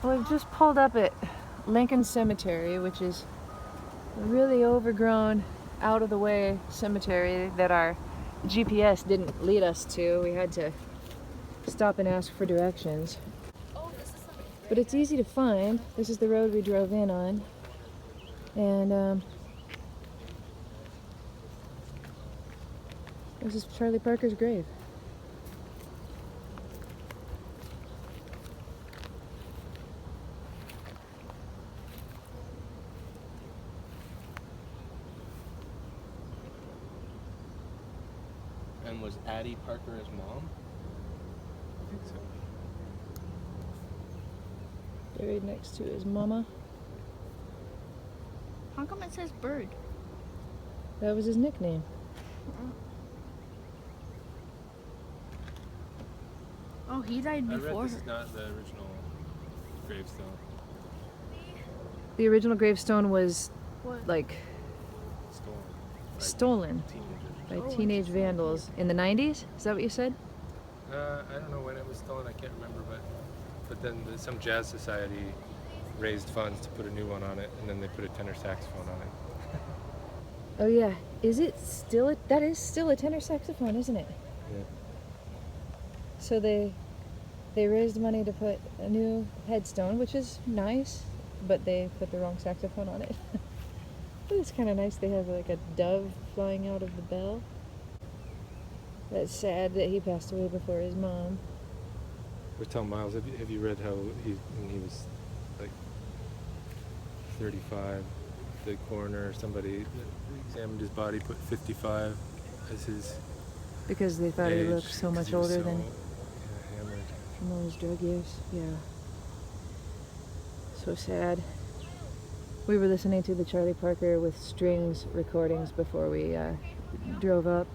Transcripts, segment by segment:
Well, we've just pulled up at Lincoln Cemetary, which is a really overgrown, out-of-the-way cemetery that our GPS didn't lead us to. We had to stop and ask for directions. But it's easy to find. This is the road we drove in on. And this is Charlie Parker's grave. And was Addie Parker his mom? I think so. Buried next to his mama. How come it says bird? That was his nickname. Oh, he died I before read this her. is not the original gravestone. The original gravestone was What? like Stolen. stolen by teenage vandals in the 90s? Is that what you said? I don't know when it was stolen. I can't remember, but then some jazz society raised funds to put a new one on it, and then they put a tenor saxophone on it. Oh yeah. Is it still that is still a tenor saxophone, isn't it? Yeah. So they raised money to put a new headstone, which is nice, but they put the wrong saxophone on it. It's kind of nice. They have like a dove flying out of the bell. That's sad that he passed away before his mom. I was telling Miles, have you read how when he was like 35, the coroner or somebody examined his body, put 55 as his Because they thought age, he looked so 'cause much he was older so, than yeah, hammered. from all his drug use. Yeah. So sad. We were listening to the Charlie Parker with strings recordings before we drove up.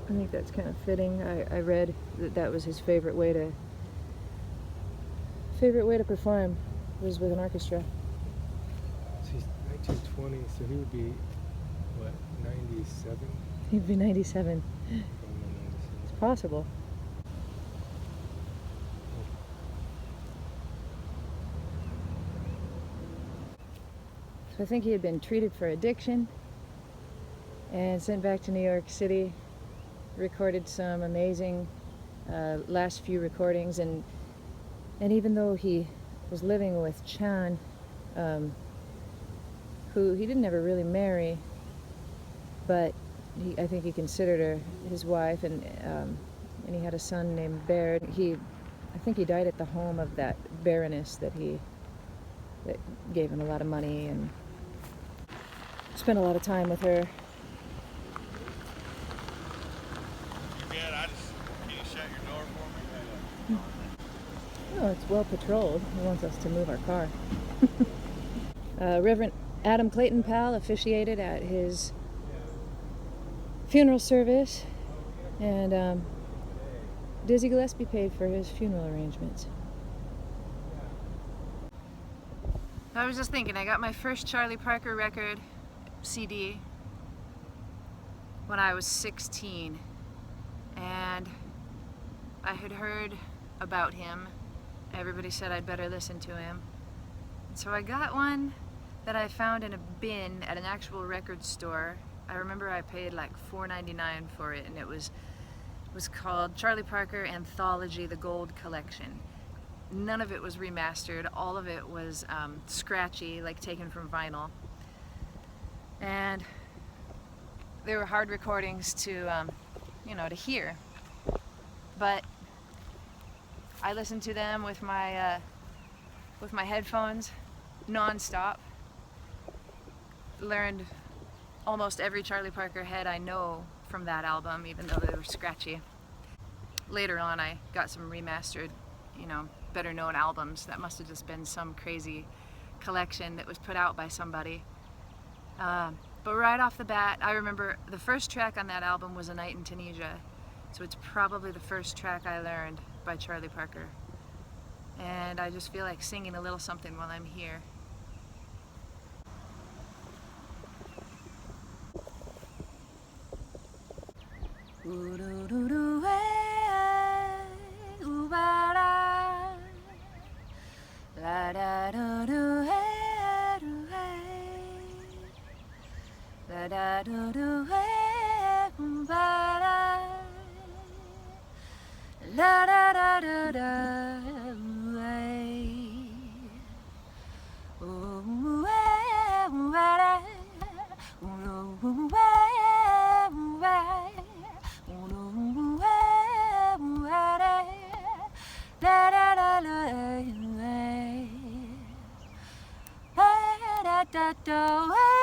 I think that's kind of fitting. I read that that was his favorite way to perform was with an orchestra. So he's 1920, so he would be, what, 97? He'd be 97. Probably It's possible. So I think he had been treated for addiction and sent back to New York City, recorded some amazing last few recordings, and even though he was living with Chan, who he didn't ever really marry, but I think he considered her his wife, and he had a son named Baird. I think he died at the home of that Baroness that gave him a lot of money and spent a lot of time with her. Can you shut your door for me? Oh, it's well patrolled. He wants us to move our car. Reverend Adam Clayton Powell officiated at his funeral service, and Dizzy Gillespie paid for his funeral arrangements. I was just thinking, I got my first Charlie Parker record CD when I was 16, and I had heard about him. Everybody said I'd better listen to him. So I got one that I found in a bin at an actual record store. I remember I paid like $4.99 for it, and it was called Charlie Parker Anthology: The Gold Collection. None of it was remastered. All of it was scratchy, like taken from vinyl. And they were hard recordings to hear. But I listened to them with my headphones, non-stop. Learned almost every Charlie Parker head I know from that album, even though they were scratchy. Later on, I got some remastered, better known albums. That must have just been some crazy collection that was put out by somebody. But right off the bat, I remember the first track on that album was A Night in Tunisia. So it's probably the first track I learned by Charlie Parker. And I just feel like singing a little something while I'm here. da da way. Ooh, way, way, ooh, way, way, ooh, way, way, da da da da way. Da da da way,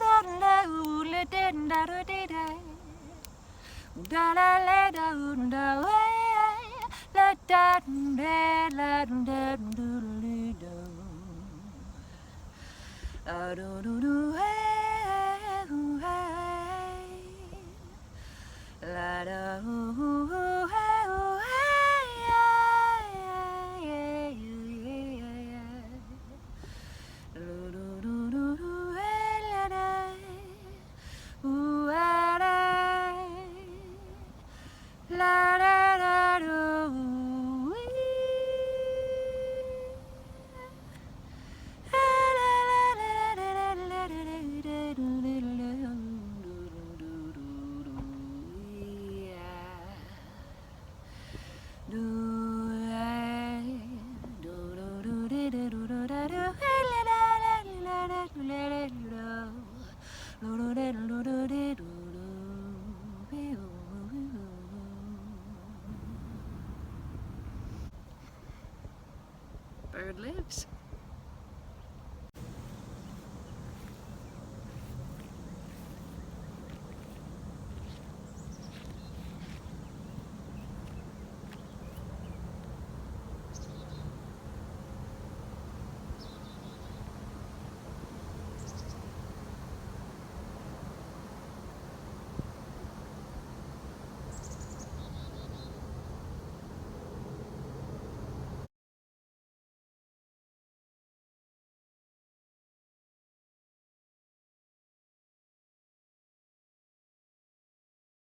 da da da da da da da. Da la la da da way, la da da la da do do. Ah do do do hey, la da Bird lives.